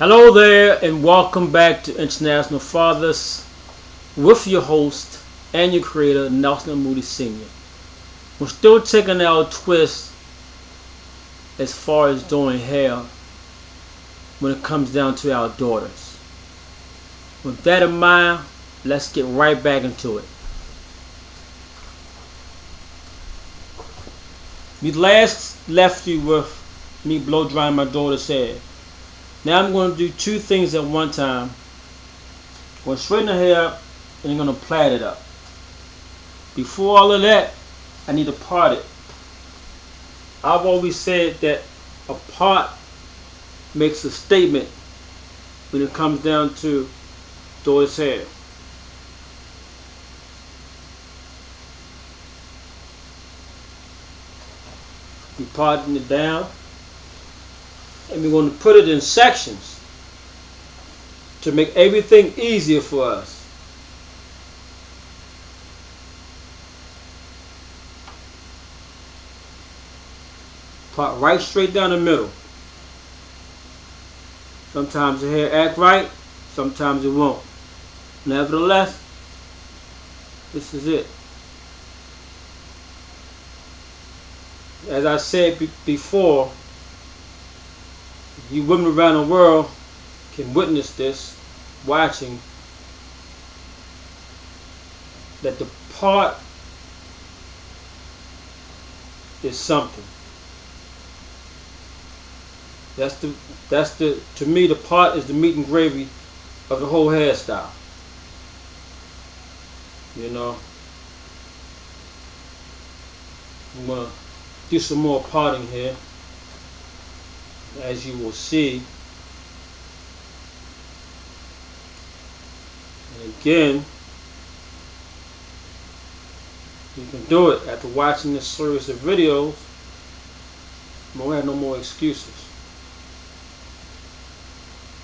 Hello there, and welcome back to International Fathers with your host and your creator, Nelson Moody Sr. We're still taking our twist as far as doing hair when it comes down to our daughters. With that in mind, let's get right back into it. We last left you with me blow drying my daughter's hair. Now I'm going to do two things at one time. I'm going to straighten the hair up and I'm going to plait it up. Before all of that, I need to part it. I've always said that a part makes a statement when it comes down to daughter's hair. We're parting it down and we're going to put it in sections to make everything easier for us. Part right straight down the middle. Sometimes the hair act right, sometimes it won't. Nevertheless, this is it. As I said before, you women around the world can witness this, watching, that the part is something. To me, the part is the meat and gravy of the whole hairstyle. You know, I'm gonna do some more parting here, as you will see. And again, you can do it after watching this series of videos. You won't have no more excuses.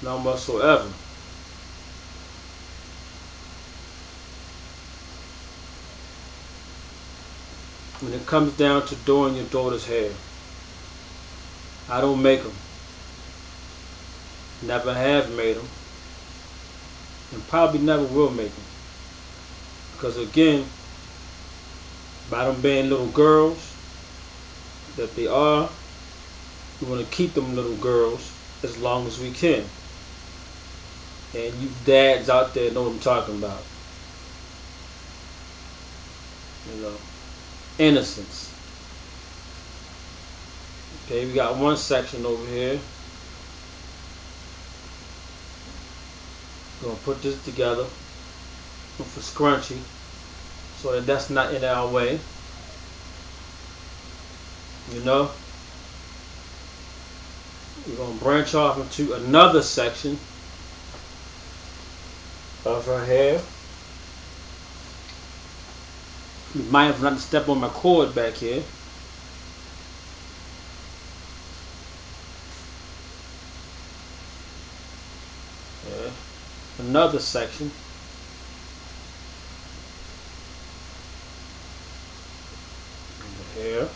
None whatsoever. When it comes down to doing your daughter's hair, I don't make them. Never have made them. And probably never will make them. Because again, by them being little girls that they are, we want to keep them little girls as long as we can. And you dads out there know what I'm talking about. You know, innocence. Okay, we got one section over here. We're gonna put this together with a scrunchie so that that's not in our way. You know, we're gonna branch off into another section of her hair. You might have not to step on my cord back here. Yeah. Another section. The hair.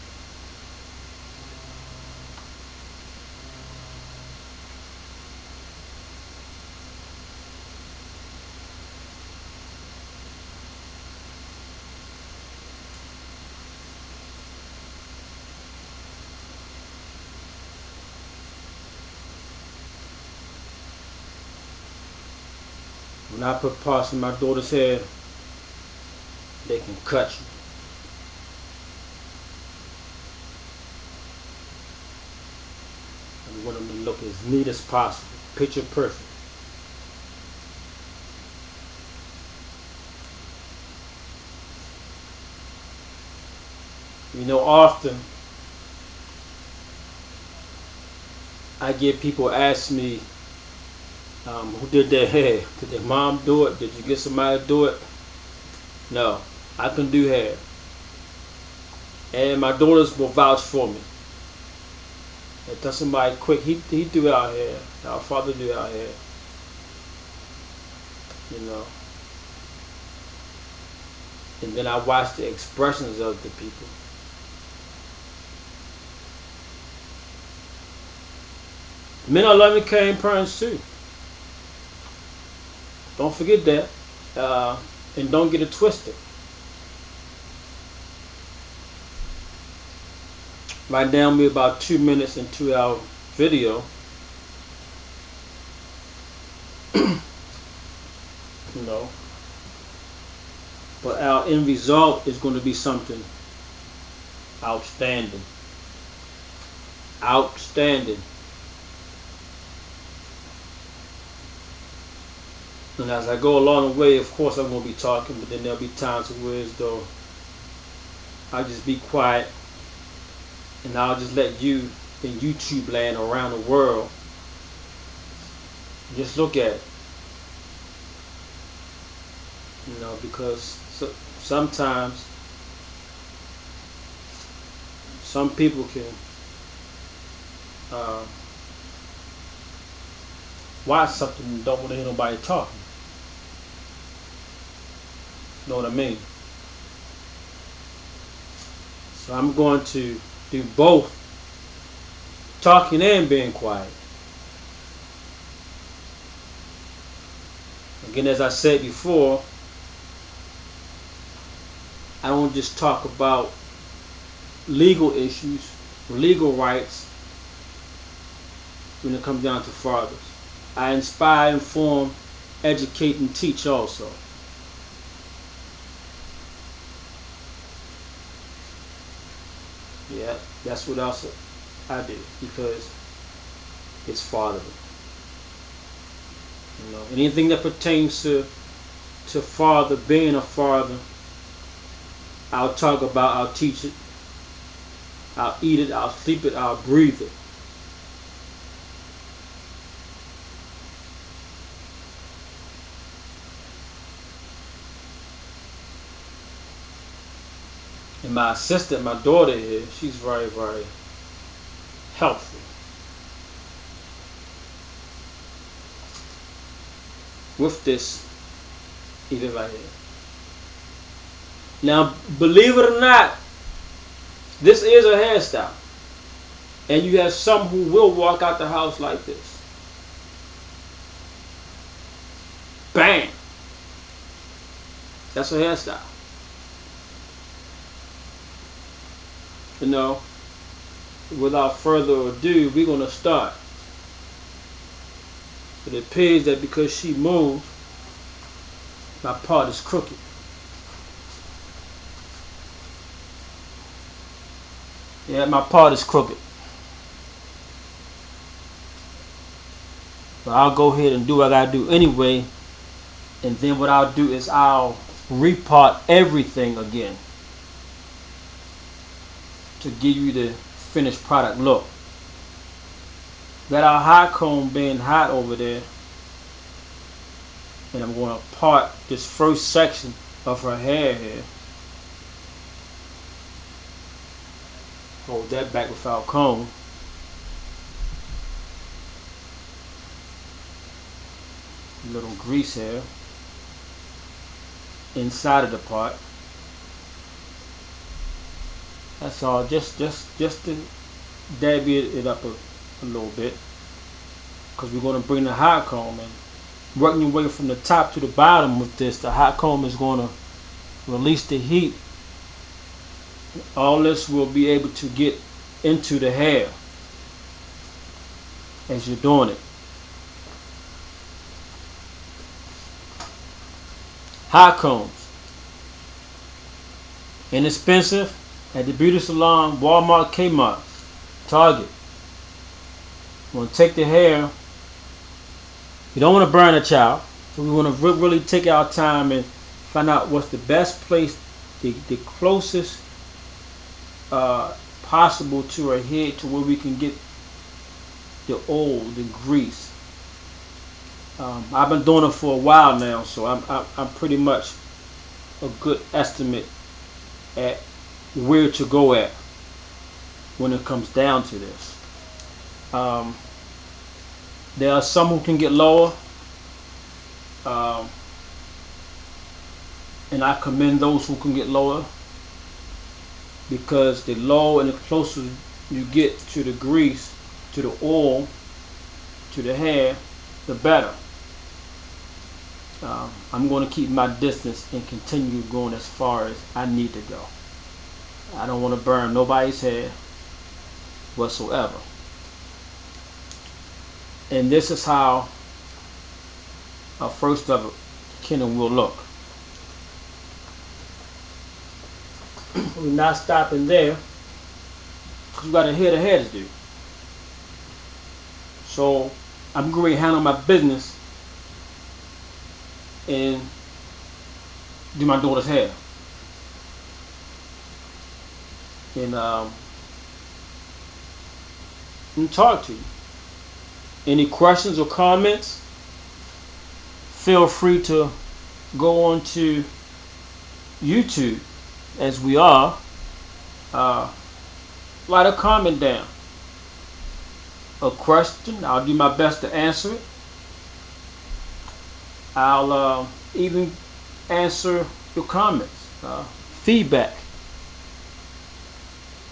When I put parts in my daughter's hair, they can cut you. I want them to look as neat as possible, picture perfect. You know, often I get people ask me, who did their hair? Did their mom do it? Did you get somebody to do it? No, I can do hair. And my daughters will vouch for me. If that's somebody quick, he do our hair. Our father do our hair. You know. And then I watch the expressions of the people. Men are loving, caring parents too. Don't forget that. And don't get it twisted. Right now we're about 2 minutes into our video. You know. But our end result is going to be something outstanding. Outstanding. And as I go along the way, of course I'm going to be talking, but then there'll be times where as though I'll just be quiet and I'll just let you in YouTube land around the world just look at it. You know, because sometimes some people can watch something and don't want to hear nobody talking. You know what I mean? So I'm going to do both talking and being quiet. Again, as I said before, I don't just talk about legal issues, legal rights when it comes down to fathers. I inspire, inform, educate, and teach also. Yeah, that's what else I do, because it's fatherly. You know, anything that pertains to father, being a father, I'll talk about, I'll teach it, I'll eat it, I'll sleep it, I'll breathe it. And my assistant, my daughter here, she's very, very helpful. With this event right here. Now, believe it or not, this is a hairstyle. And you have some who will walk out the house like this. Bang! That's a hairstyle. You know, without further ado, we're going to start. It appears that because she moved, my part is crooked. Yeah, my part is crooked. But I'll go ahead and do what I gotta do anyway. And then what I'll do is I'll repart everything again to give you the finished product look. Got our hot comb being hot over there. And I'm going to part this first section of her hair here. Hold that back without comb. A little grease hair inside of the part. That's all. Just to dab it up a little bit, because we're going to bring the hot comb in. Working your way from the top to the bottom with this, the hot comb is going to release the heat. All this will be able to get into the hair as you're doing it. Hot combs, inexpensive, at the beauty salon, Walmart, Kmart, Target. We're going to take the hair. You don't want to burn a child, so we want to really take our time and find out what's the best place, the closest possible to her head, to where we can get the oil, the grease. I've been doing it for a while now, so I'm pretty much a good estimate at where to go at when it comes down to this. There are some who can get lower, and I commend those who can get lower, because the lower and the closer you get to the grease, to the oil, to the hair, the better. I'm going to keep my distance and continue going as far as I need to go. I don't want to burn nobody's hair whatsoever. And this is how a first ever kennel will look. We're not stopping there because we got to hear the hair to do. So I'm going to handle my business and do my daughter's hair. And talk to you. Any questions or comments? Feel free to go on to YouTube, as we are. Write a comment down. A question, I'll do my best to answer it. I'll even answer your comments, feedback.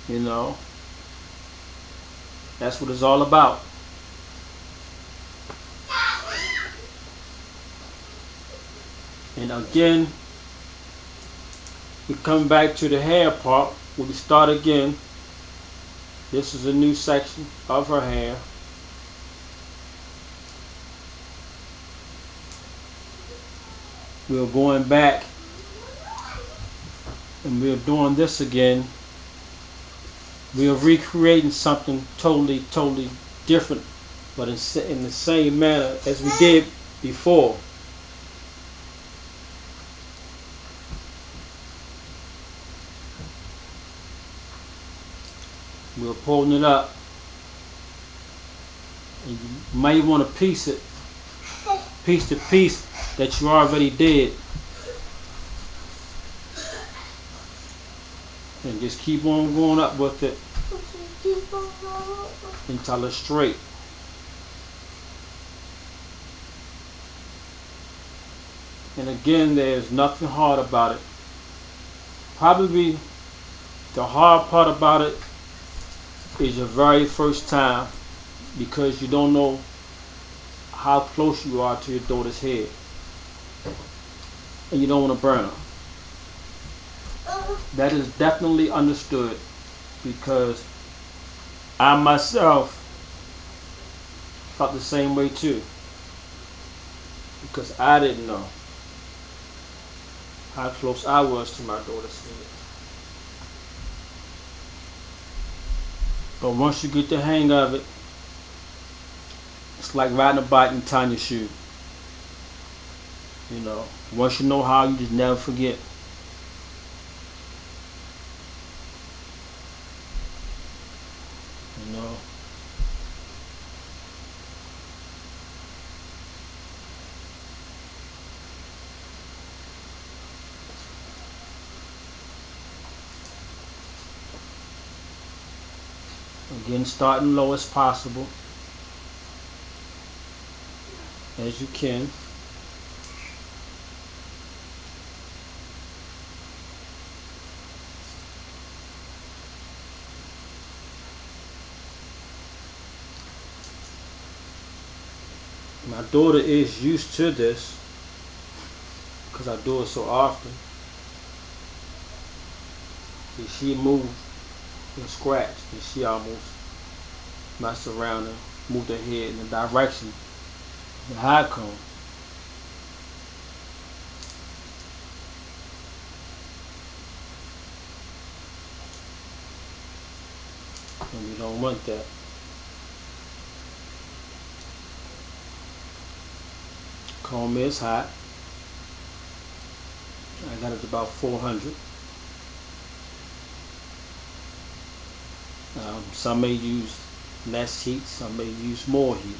You know, that's what it's all about. And again, we come back to the hair part where we start again. This is a new section of her hair. We're going back and we're doing this again. We are recreating something totally different, but in the same manner as we did before. We're pulling it up, and you might want to piece to piece that you already did, and just keep on going up with it until it's straight. And again, there's nothing hard about it. Probably the hard part about it is your very first time, because you don't know how close you are to your daughter's head, and you don't want to burn her. That is definitely understood, because I myself felt the same way too, because I didn't know how close I was to my daughter's head. But once you get the hang of it, it's like riding a bike and tying your shoe. You know, once you know how, you just never forget. You know. Again, starting low as possible, as you can. My daughter is used to this because I do it so often. See, she moved and scratched, and she almost messed around and moved her head in the direction of the high comb. And we don't want that. Comb is hot. I got it about 400. Some may use less heat, some may use more heat.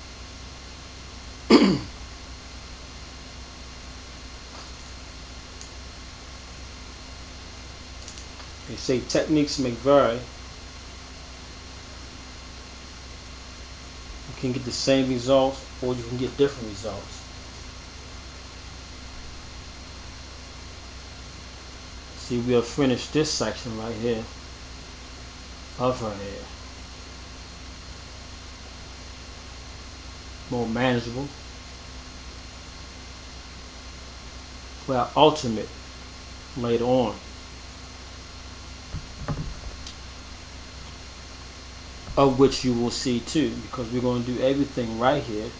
They say techniques may vary. You can get the same results, or you can get different results. See, we'll finish this section right here of her hair. More manageable. well, ultimate later on. Of which you will see too, because we're going to do everything right here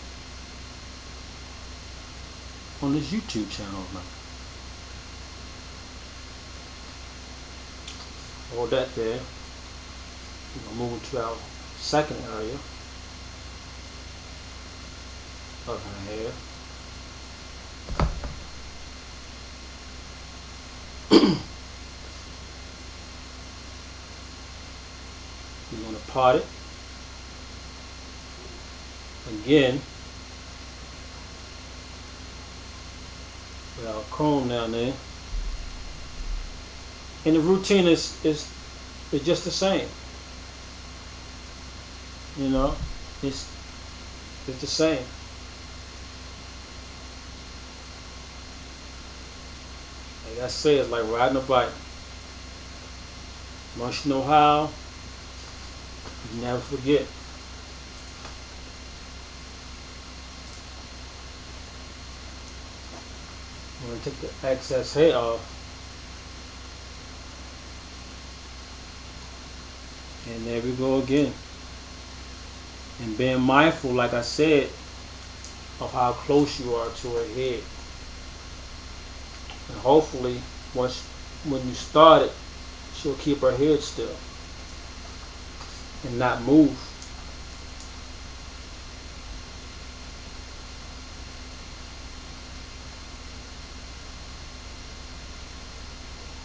on this YouTube channel now. Hold that there. We're going to move into our second area of our hair. We're going to part it again with our comb down there. And the routine is just the same. You know, it's the same. Like I say, it's like riding a bike. Once you know how, you never forget. I'm going to take the excess hair off. And there we go again. And being mindful, like I said, of how close you are to her head. And hopefully, when you start it, she'll keep her head still and not move.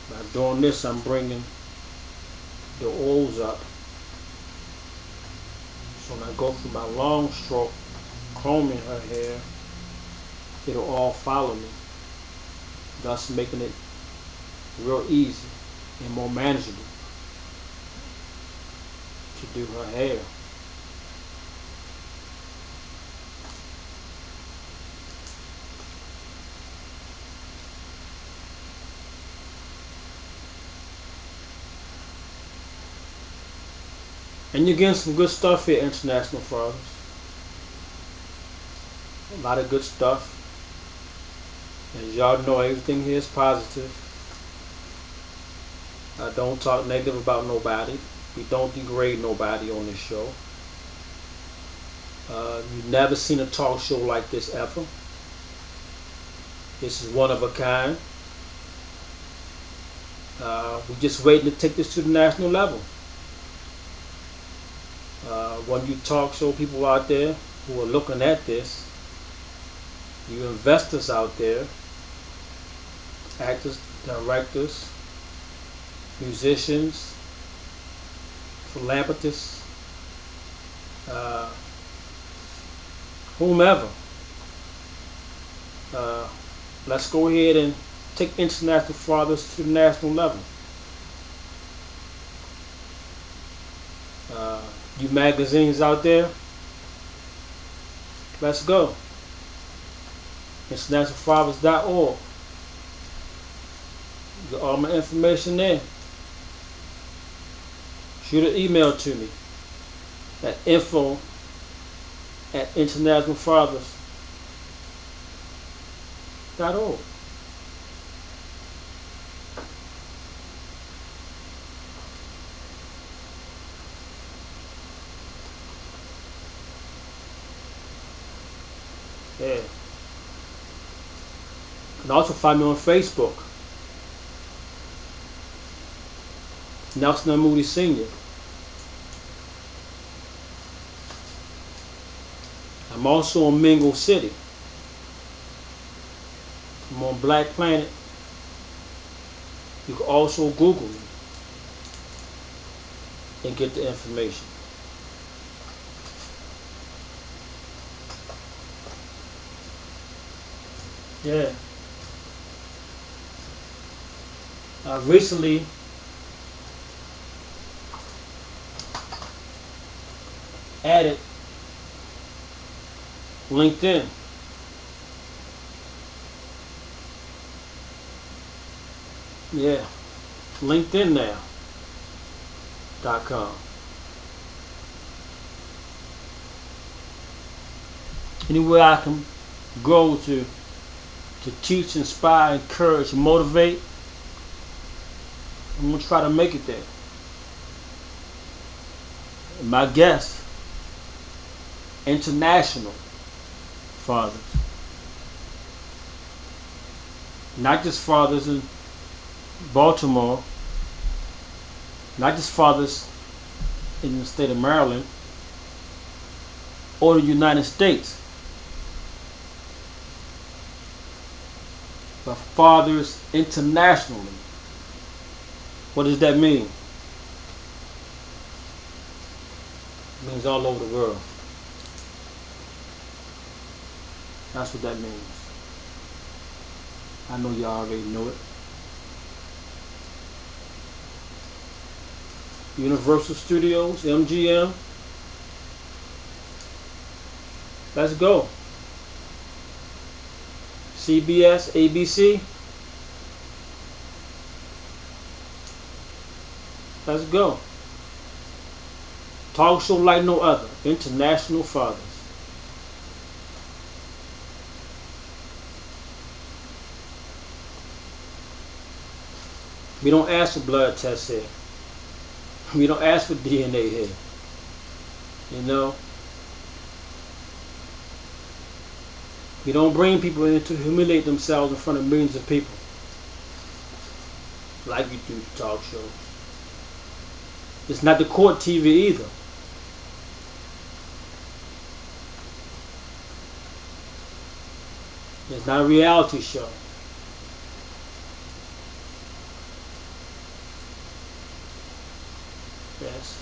By doing this, I'm bringing the oils up. So when I go through my long stroke, combing her hair, it'll all follow me, thus making it real easy and more manageable to do her hair. And you're getting some good stuff here, International Fathers. A lot of good stuff. As y'all know, everything here is positive. I don't talk negative about nobody. We don't degrade nobody on this show. You've never seen a talk show like this ever. This is one of a kind. We're just waiting to take this to the national level. When you talk show people out there who are looking at this, you investors out there, actors, directors, musicians, philanthropists, whomever, let's go ahead and take International Fathers to the national level. You magazines out there, let's go. InternationalFathers.org. Get all my information there. Shoot an email to me at info@internationalfathers.org. Yeah. You can also find me on Facebook. Nelson Moody Sr. I'm also in Mingo City. I'm on Black Planet. You can also Google me and get the information. Yeah. I recently added LinkedIn. Yeah. LinkedIn now.com. Anywhere I can go to to teach, inspire, encourage, motivate. I'm going to try to make it there. And my guest, international fathers. Not just fathers in Baltimore, not just fathers in the state of Maryland or the United States, but fathers internationally. What does that mean? It means all over the world. That's what that means. I know y'all already know it. Universal Studios, MGM. Let's go. CBS, ABC. Let's go. Talk show like no other. International fathers. We don't ask for blood tests here. We don't ask for DNA here. You know? We don't bring people in to humiliate themselves in front of millions of people. Like you do talk shows. It's not the court TV either. It's not a reality show. Yes.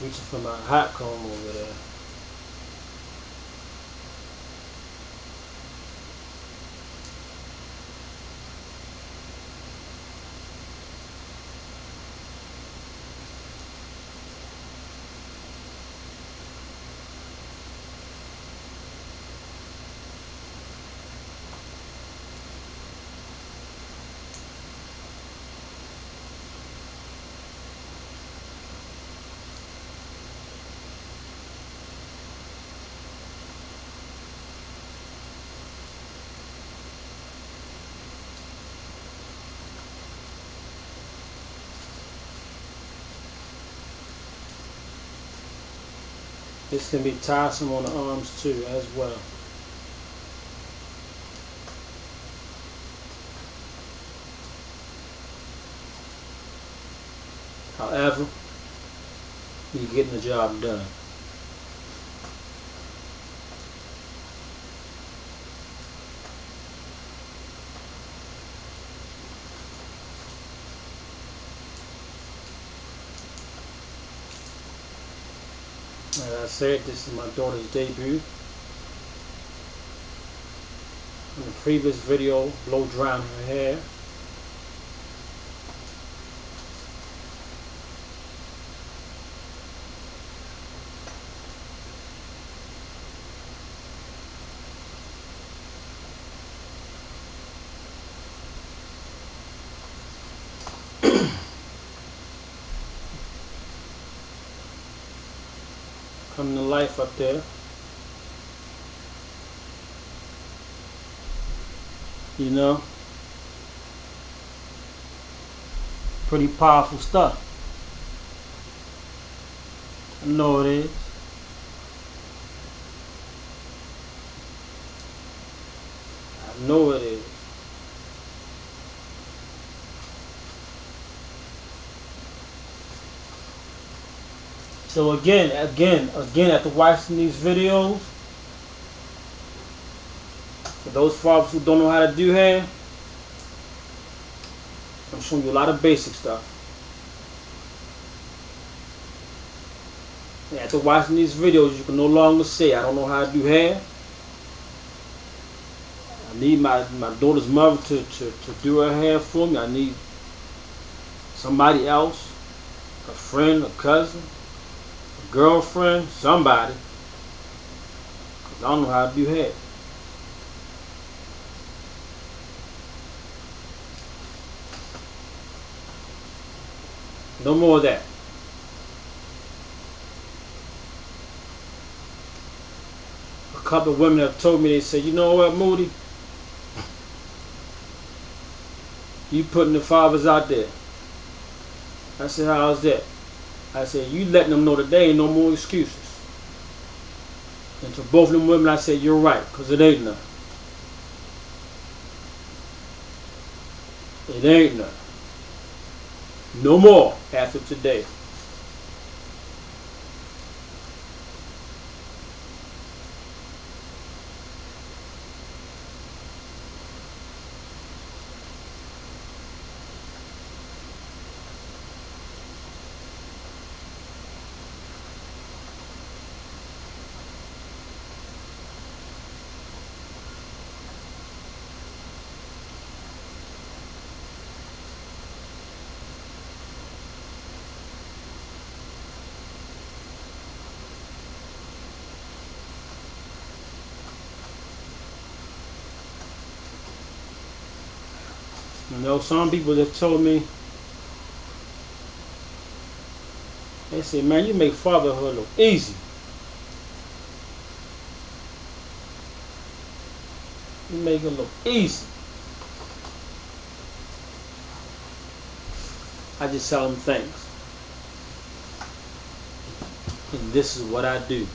Reaching for my hot comb over there. This can be tiresome on the arms too, as well. However, you're getting the job done. As I said, this is my daughter's debut. In the previous video, blow drying her hair. Coming to life up there. You know, pretty powerful stuff. I know it is. I know it is. So again, after watching these videos, for those fathers who don't know how to do hair, I'm showing you a lot of basic stuff. And after watching these videos, you can no longer say, I don't know how to do hair. I need my daughter's mother to do her hair for me. I need somebody else, a friend, a cousin, a girlfriend, somebody. Because I don't know how to do hair. No more of that. A couple of women have told me, they said, you know what, Moody? You putting the fathers out there. I said, how's that? I said, you letting them know that there ain't no more excuses. And to both of them women, I said, you're right, because it ain't none. It ain't none. No more after today. You know, some people have told me, they say, man, you make fatherhood look easy. You make it look easy. I just tell them thanks. And this is what I do.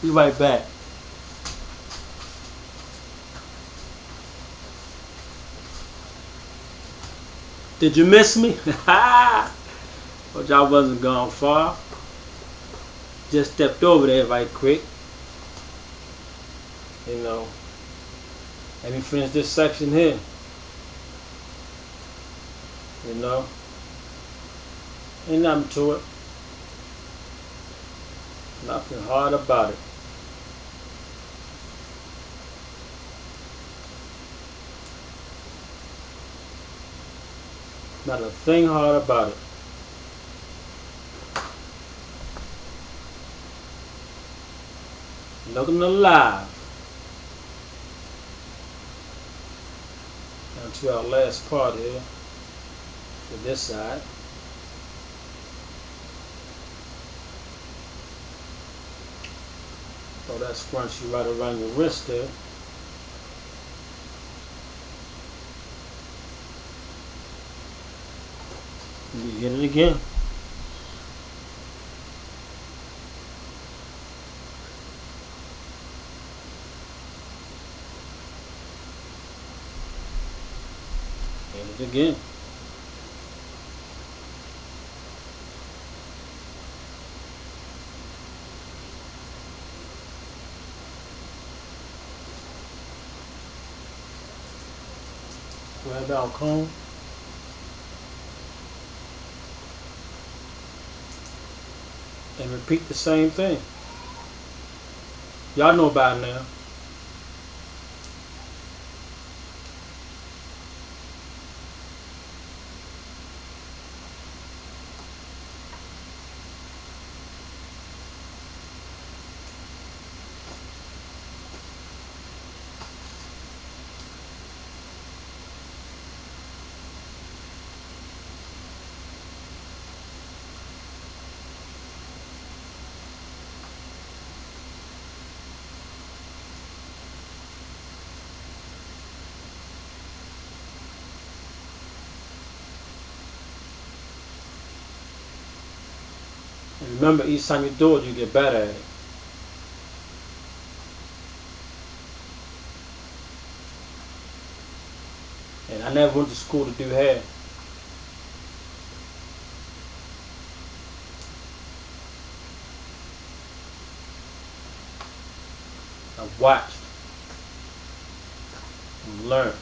Be right back. Did you miss me? But y'all wasn't gone far. Just stepped over there right quick. You know. Let me finish this section here. You know. Ain't nothing to it. Nothing hard about it. Not a thing hard about it. Looking alive. Now to our last part here. To this side. So that scrunchie right around your wrist there. You hit it again. Hit it again. Grab our comb. And repeat the same thing. Y'all know about it now. And remember, each time you do it, you get better at it. And I never went to school to do hair. I watched and learned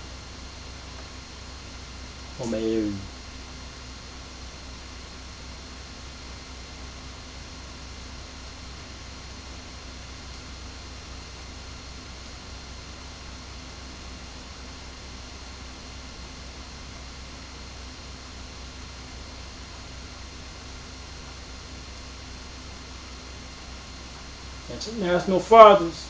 on my own. International Fathers.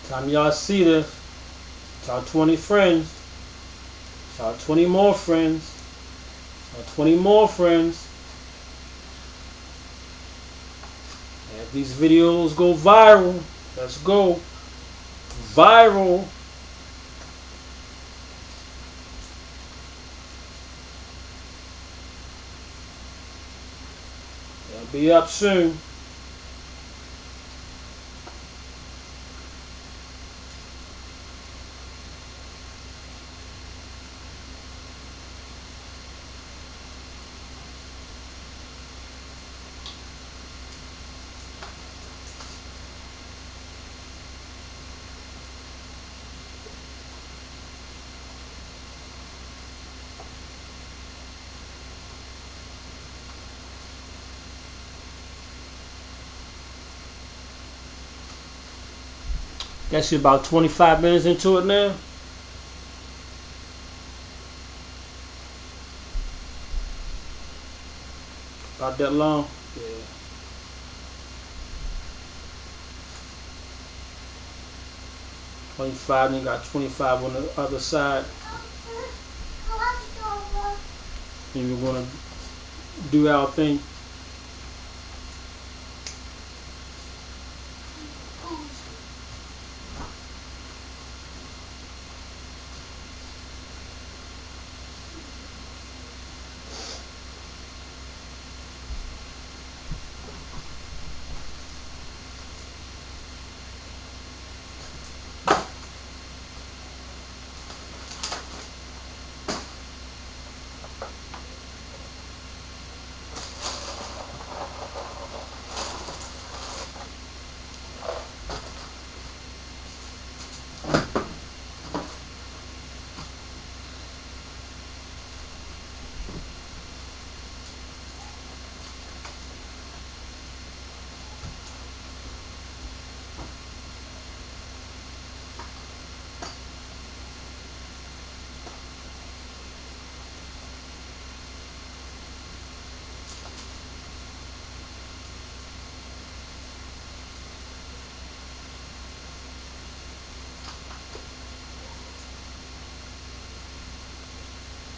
Time y'all see this, tell 20 friends, tell 20 more friends, tell 20 more friends. Have these videos go viral. Let's go. Viral. They'll be up soon. Guess you're about 25 minutes into it now. About that long? Yeah. $25, and you got 25 on the other side. And you're gonna do our thing.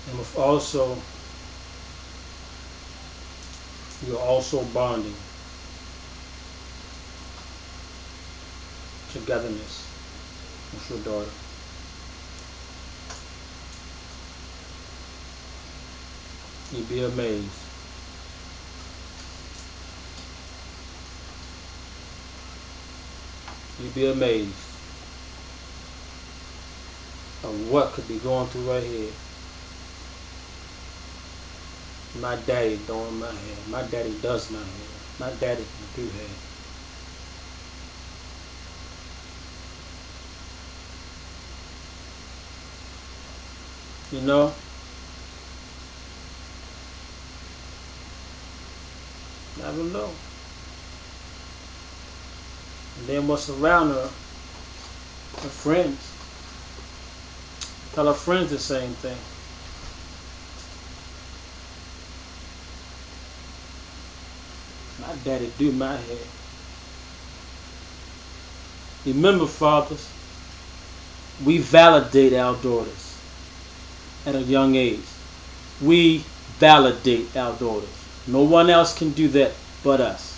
And with also, you're also bonding. Togetherness with your daughter. You'd be amazed. You'd be amazed of what could be going through right here. My daddy doing my hair. My daddy does my hair. My daddy can do hair. You know? Never know. And then what's around her? Her friends. Tell her friends the same thing. My daddy do my hair. Remember, fathers, we validate our daughters at a young age. We validate our daughters. No one else can do that but us.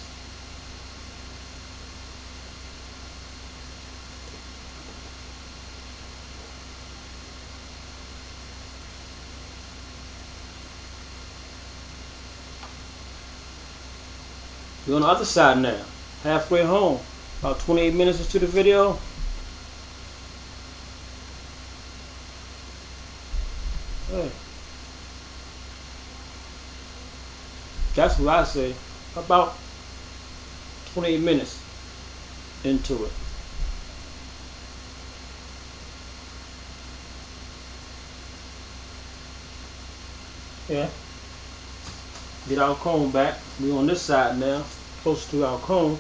We're on the other side now. Halfway home. About 28 minutes into the video. Hey. That's what I say. About 28 minutes into it. Yeah. Get our comb back. We on this side now, close to our comb.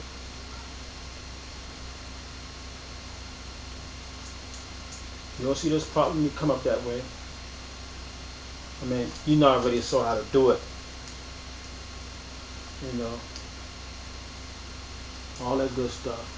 You'll see this part when you come up that way. I mean, you know, I already saw how to do it. You know, all that good stuff.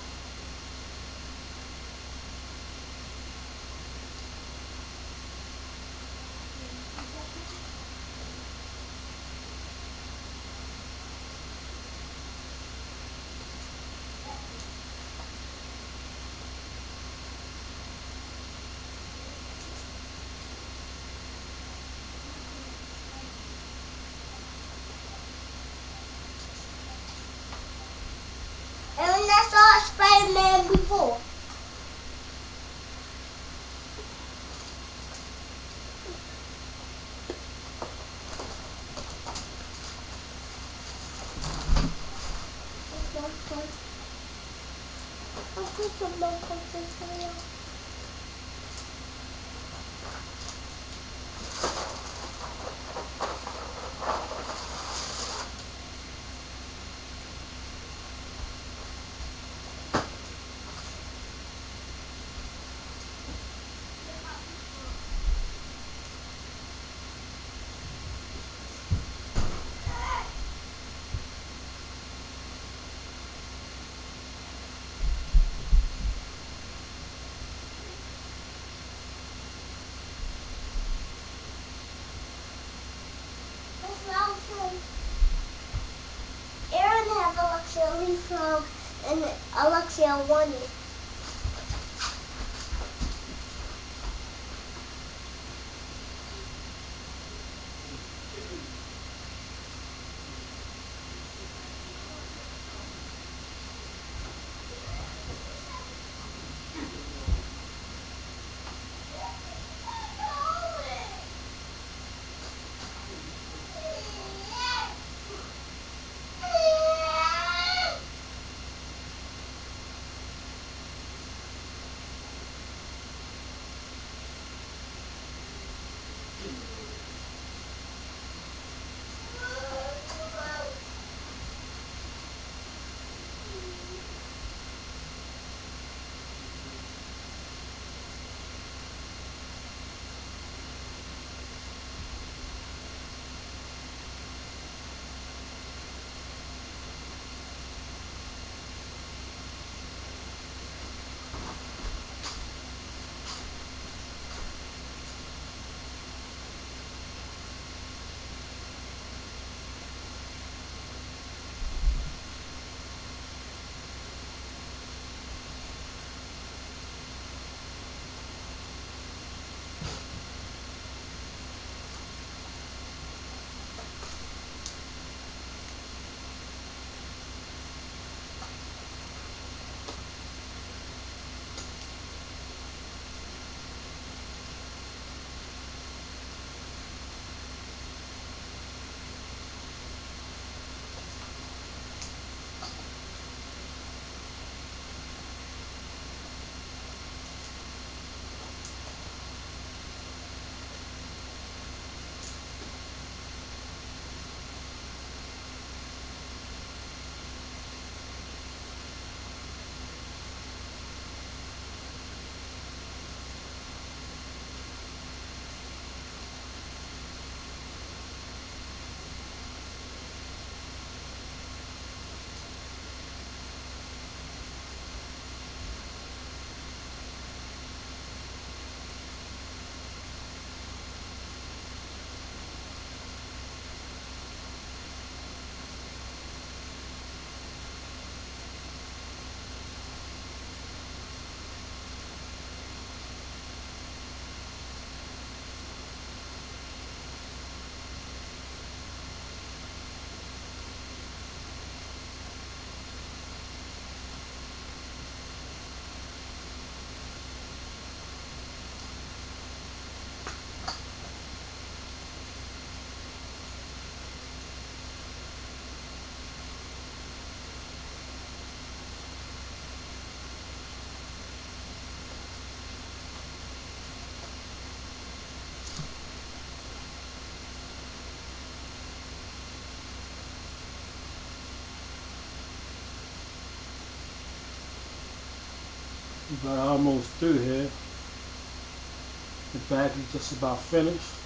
And I saw Spider-Man before. Aaron has Alexia leapfrog and Alexia won it. We're about almost through here. The back is just about finished.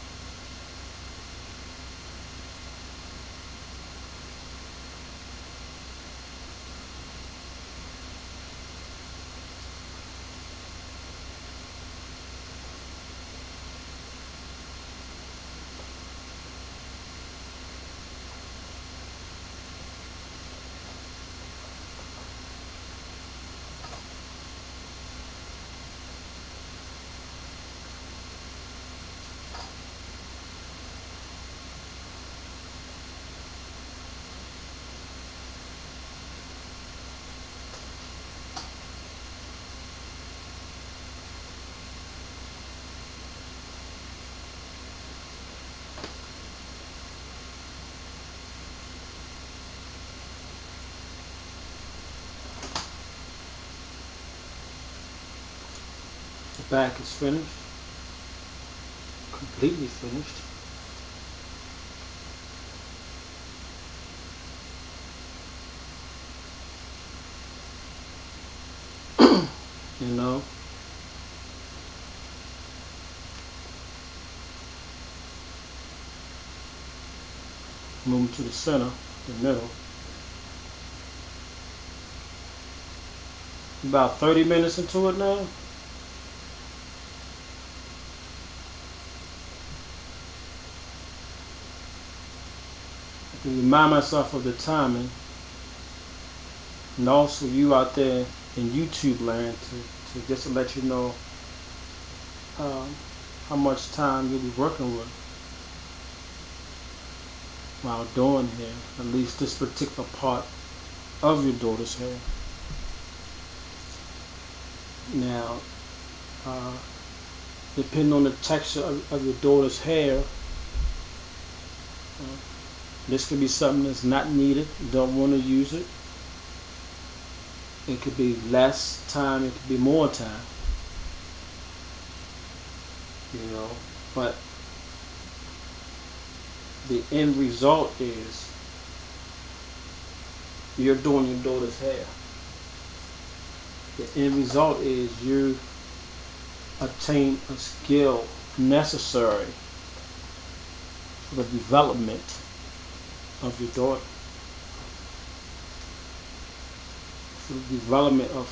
The back is finished. Completely finished. You know. Move to the center, the middle. About 30 minutes into it now. I can remind myself of the timing. And also you out there in YouTube land to just to let you know how much time you'll be working with while doing hair, at least this particular part of your daughter's hair. Now, depending on the texture of your daughter's hair, this could be something that's not needed, don't want to use it. It could be less time, it could be more time. You know, but the end result is you're doing your daughter's hair. The end result is you attain a skill necessary for the development of your daughter, for the development of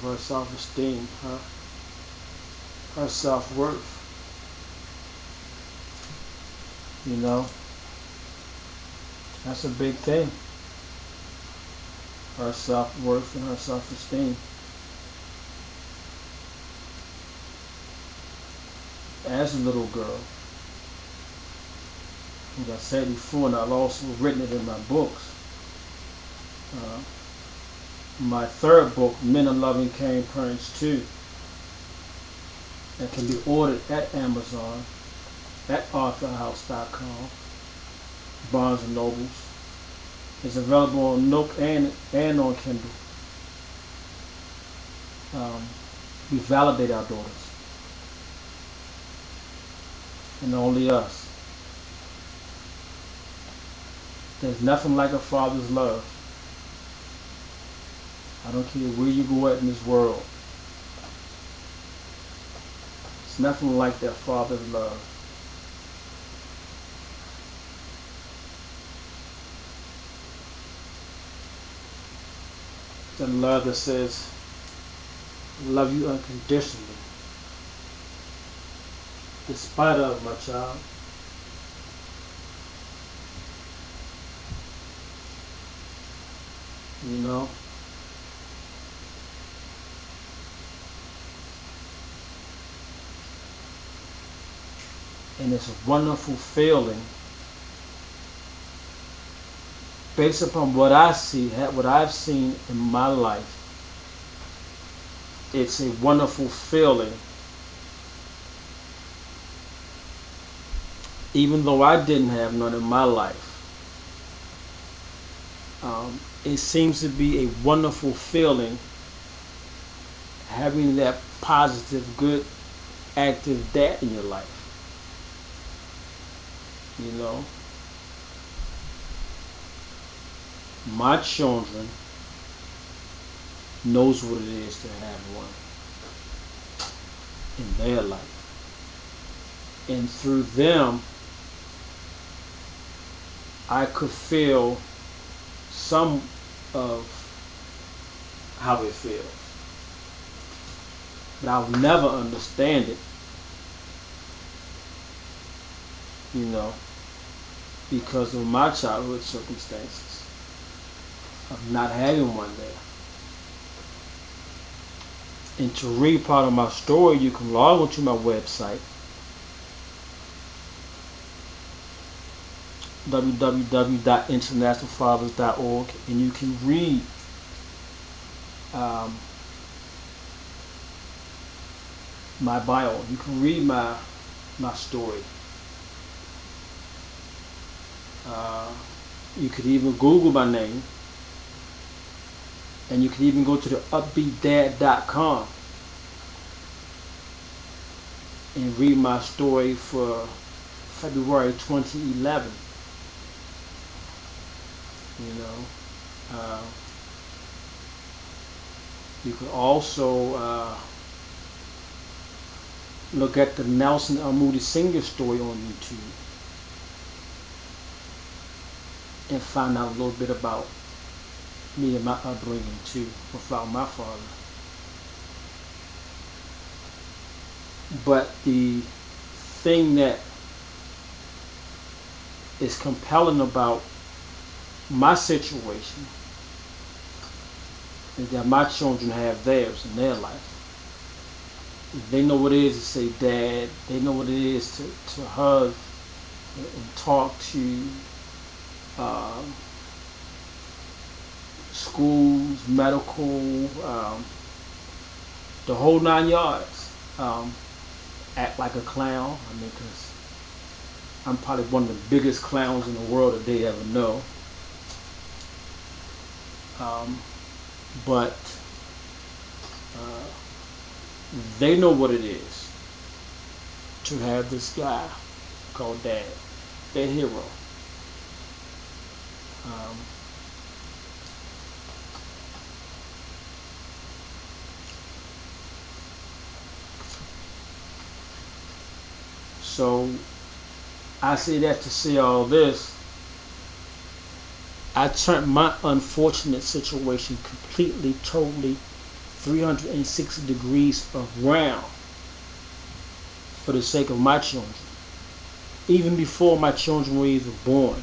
her self-esteem, her self-worth. You know, that's a big thing. Her self-worth and her self-esteem. As a little girl, as I said before, and I've also written it in my books. My third book, Men Are Loving Cane Parents 2, that can be ordered at Amazon, at authorhouse.com, Barnes and Nobles. It's available on Nook and on Kindle. We validate our daughters, and only us. There's nothing like a father's love. I don't care where you go at in this world. It's nothing like that father's love. The love that says, I love you unconditionally, despite of my child. You know? And it's a wonderful feeling based upon what I see, what I've seen in my life. It's a wonderful feeling. Even though I didn't have none in my life, it seems to be a wonderful feeling having that positive, good, active dad in your life. You know, my children knows what it is to have one in their life. And through them, I could feel some of how it feels. But I'll never understand it, you know, because of my childhood circumstances of not having one there. And to read part of my story, you can log onto my website, www.internationalfathers.org, and you can read um, my bio. You can read my story. You could even Google my name, and you can even go to the upbeatdad.com and read my story for February 2011. You know, you could also look at the Nelson L. Moody Singer story on YouTube and find out a little bit about me and my upbringing too, without my father. But the thing that is compelling about my situation is that my children have theirs in their life. They know what it is to say dad. They know what it is to hug and talk to schools, medical, the whole 9 yards. Act like a clown. I mean, because I'm probably one of the biggest clowns in the world that they ever know. But they know what it is to have this guy called Dad, their hero. So I say that to say all this. I turned my unfortunate situation completely, totally 360 degrees around for the sake of my children. Even before my children were even born,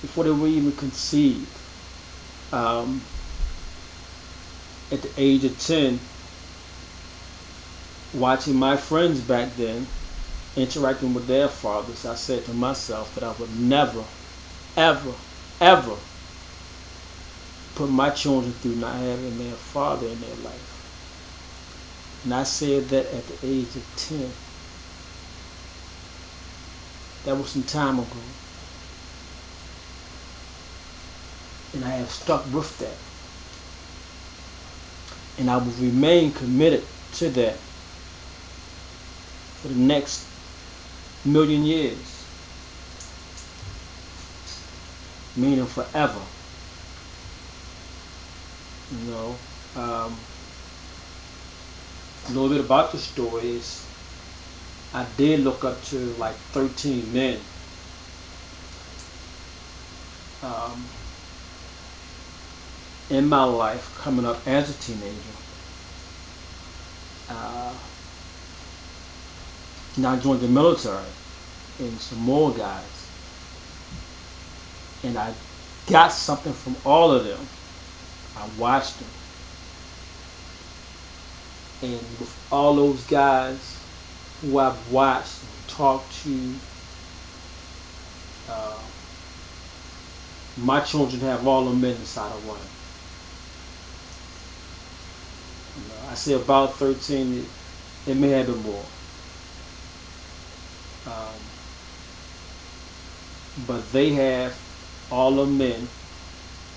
before they were even conceived. At the age of 10, watching my friends back then interacting with their fathers, I said to myself that I would never, ever, ever put my children through not having their father in their life. And I said that at the age of 10. That was some time ago. And I have stuck with that. And I will remain committed to that for the next million years. Meaning forever. You know, a little bit about the story is I did look up to like 13 men. In my life coming up as a teenager. Now I joined the military and some more guys. And I got something from all of them. I watched them. And with all those guys who I've watched and talked to, my children have all the men inside of one. I say about 13, it may have been more. But they have all the men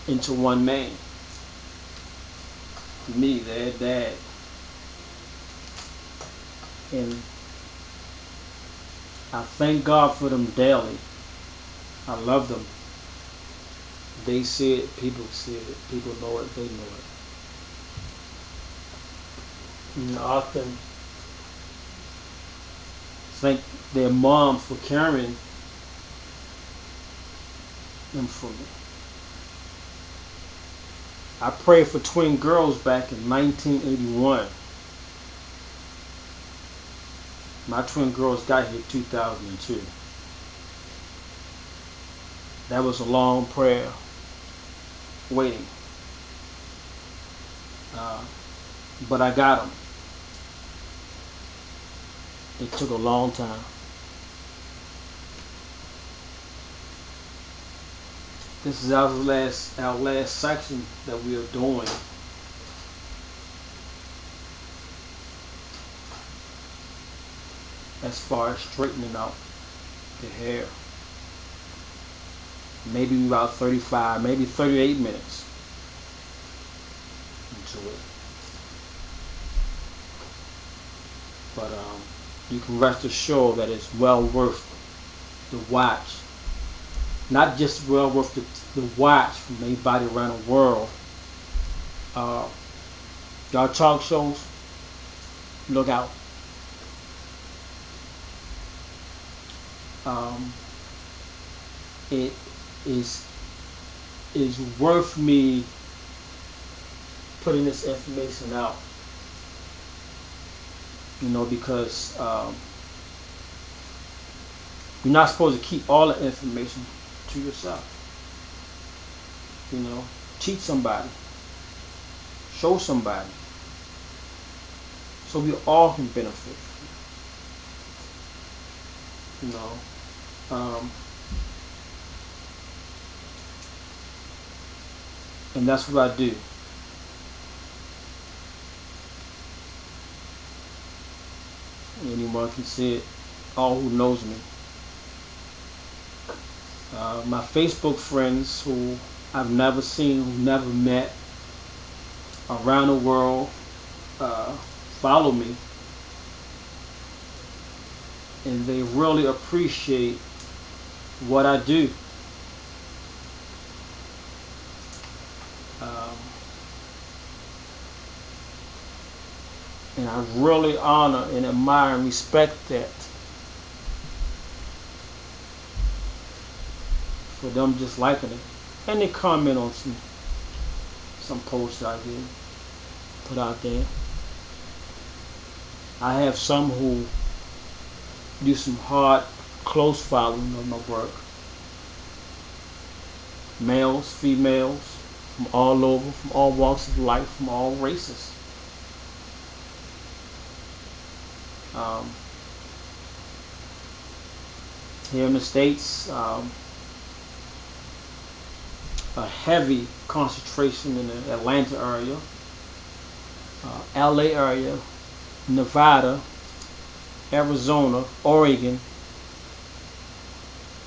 into one man. Me, their dad. And I thank God for them daily. I love them. They see it, people see it, people know it, they know it. often thank their moms for carrying them for me. I prayed for twin girls back in 1981. My twin girls got here 2002. That was a long prayer waiting. But I got them. It took a long time. This is our last section that we are doing. As far as straightening out the hair. Maybe about 35, maybe 38 minutes into it. But you can rest assured that it's well worth the watch. Not just well worth the watch from anybody around the world. Y'all talk shows, look out. It is worth me putting this information out. Because you're not supposed to keep all the information to yourself. Teach somebody, show somebody, so we all can benefit. And that's what I do. Anyone can see it, all who knows me. My Facebook friends who I've never seen, who never met, around the world, follow me, and they really appreciate what I do. And I really honor and admire and respect that, for them just liking it. And they comment on some posts I did put out there. I have some who do some hard, close following of my work. Males, females, from all over, from all walks of life, from all races. Here in the States, a heavy concentration in the Atlanta area, LA area, Nevada, Arizona, Oregon,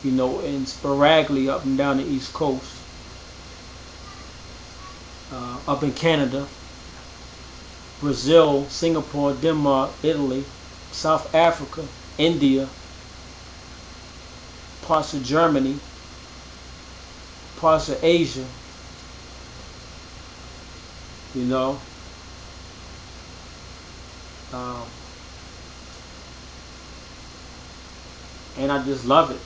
and sporadically up and down the East Coast, up in Canada, Brazil, Singapore, Denmark, Italy, South Africa, India, parts of Germany, parts of Asia, and I just love it.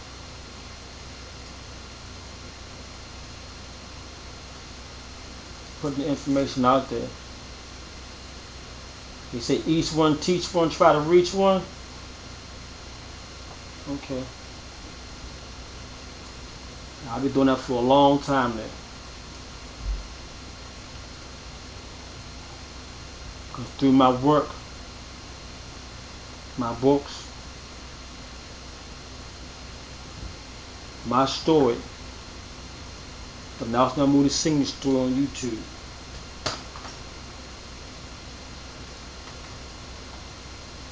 Putting the information out there. They say each one, teach one, try to reach one. Okay. I've been doing that for a long time now. Because through my work, my books, my story, the National Moody Singing Story on YouTube,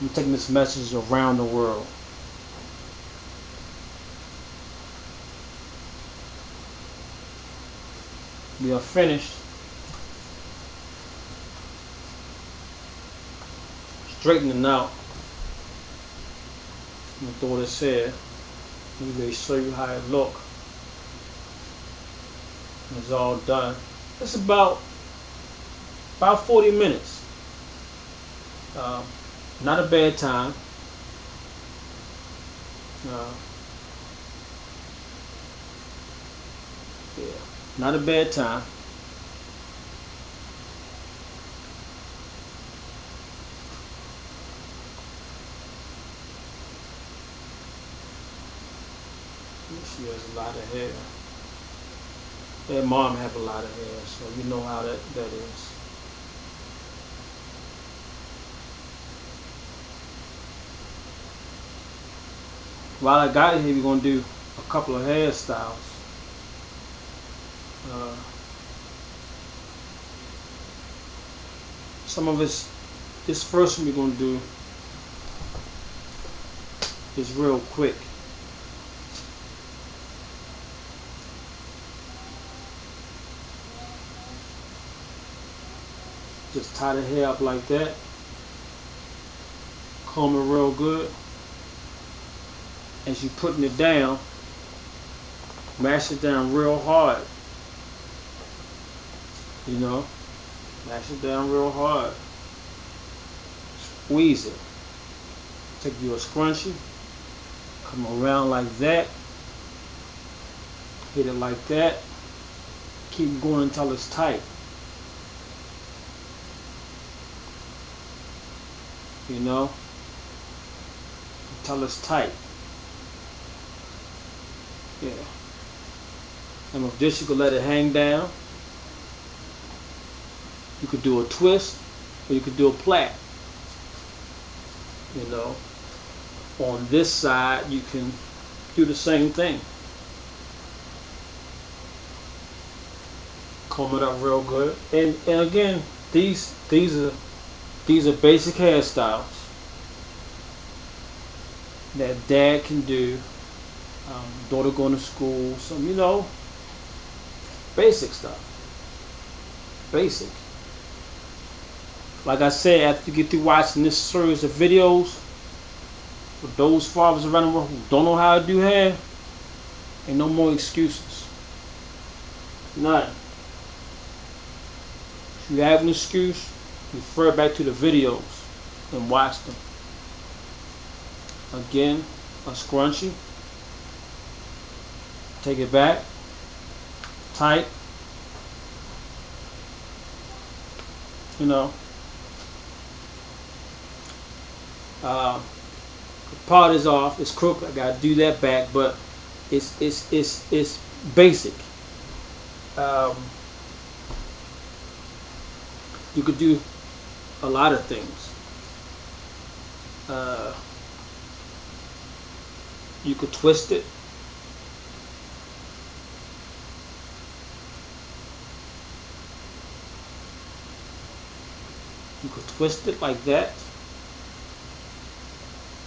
I'm taking this message around the world. We are finished straightening out. My daughter said, "I'm going to show you how it look." It's all done. It's about 40 minutes. Not a bad time. Uh, yeah, not a bad time. She has a lot of hair. Their mom have a lot of hair, so you know how that is. While I got it here, we're gonna do a couple of hairstyles. Uh, some of this first one we're gonna do is real quick. Just tie the hair up like that. Comb it real good. As you're putting it down, mash it down real hard. You know, mash it down real hard. Squeeze it. Take your scrunchie, come around like that. Hit it like that. Keep going until it's tight. You know, until it's tight. Yeah. And with this, you can let it hang down. You could do a twist, or you could do a plait. You know, on this side, you can do the same thing. Comb it up real good. And again, these are basic hairstyles that dad can do. Daughter going to school, some basic stuff. Basic. Like I said, after you get through watching this series of videos, for those fathers around the world who don't know how to do hair, ain't no more excuses. None. If you have an excuse, refer back to the videos and watch them. Again, a scrunchie. Take it back. Tight. You know. The part is off. It's crooked. I gotta do that back, but it's basic. You could do a lot of things. You could twist it. You could twist it like that.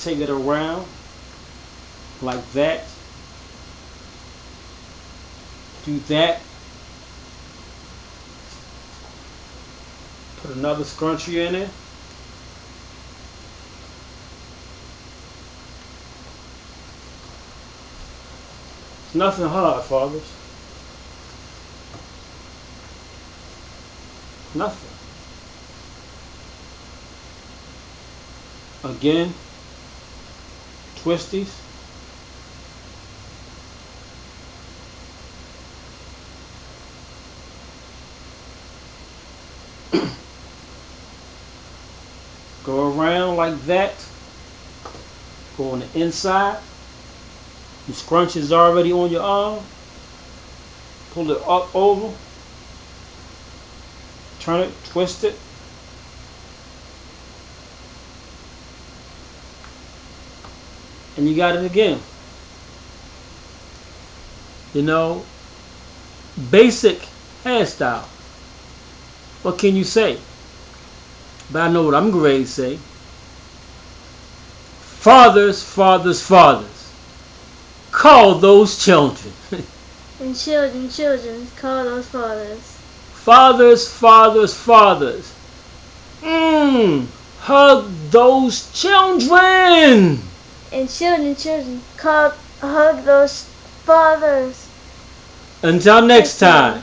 Take it around like that. Do that. Put another scrunchie in it. It's nothing hard, fathers. Nothing. Again, twisties. Go around like that. Go on the inside. The scrunchie is already on your arm. Pull it up over. Turn it, twist it. And you got it again. You know, basic hairstyle. What can you say? But I know what I'm going to say. Fathers, fathers, fathers, call those children. And children, children, call those fathers. Fathers, fathers, fathers. Hug those children. And children, children, hug those fathers. Until next time.